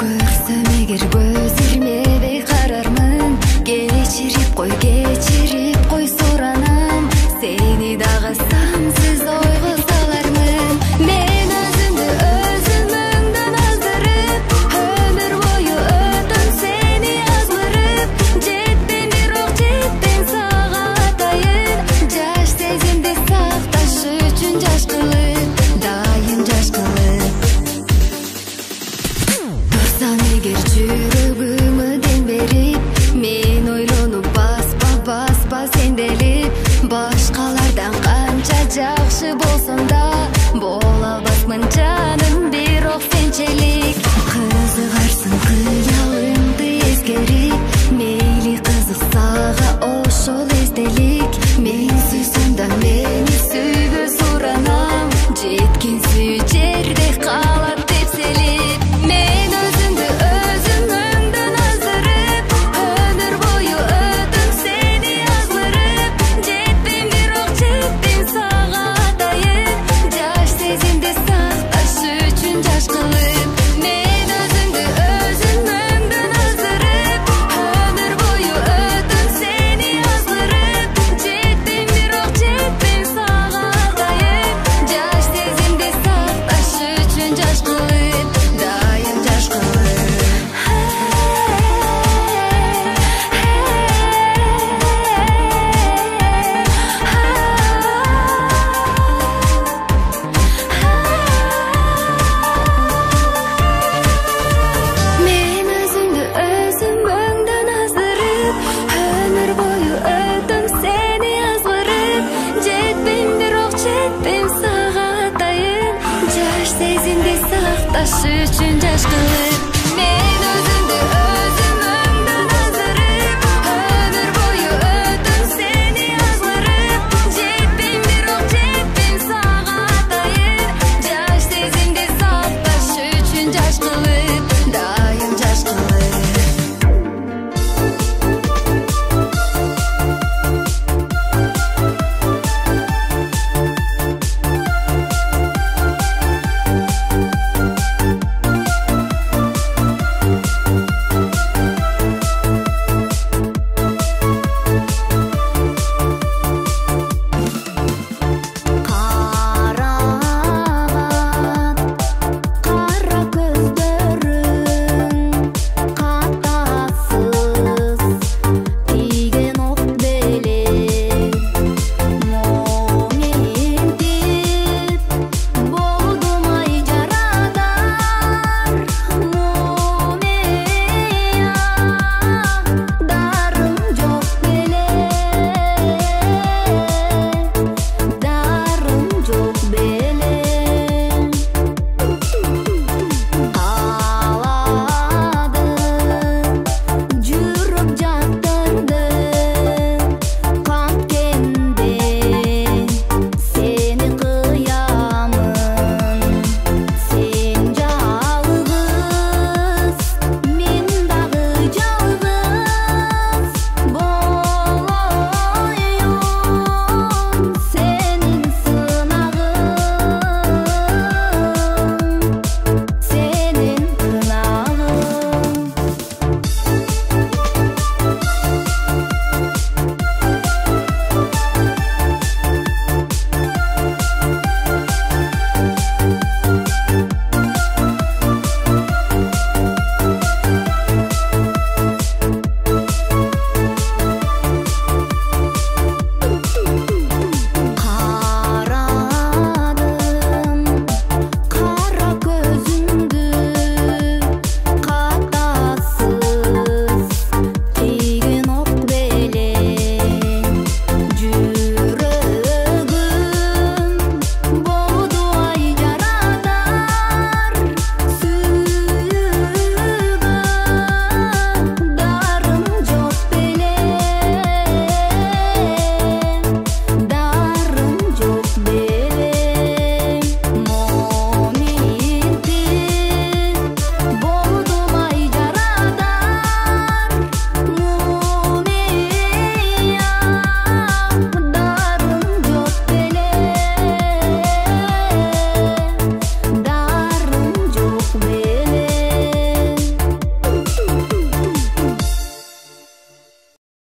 Görсөм эгер бер жүрөгүмө дем берип, мен ойлонуп баспа сенделип, башкалардан канча жакшы болсоң да бола албасмын жаным, бирок сенчелик. Кызыгарсың кыялымды эскерип, мейли кызыксага ошол эстелик. Мен сүйсөм да мени сүйгө суранам, жеткенсүү жерде калат тепселип. Мен өзүмдү өзүм өңдөн аздырып, өмүр бою өтөм сени азгырып, жетпейм бирок жетпейм сага атайын, жаш сезимди сакташ үчүн жаш кылып. Мен өзүмдү өзүм өңдөн аздырып, өмүр бою өтөм сени азгырып, жетпейм бирок жетпейм сага атайын, жаш сезимди сакташ үчүн жаш кылып, дайым жаш кылып. Мен өзүмдү өзүм өңдөн аздырып, өмүр бою өтөм сени азгырып, жетпейм бирок жетпейм сага атайын, жаш сезимди сакташ үчүн жаш кылып.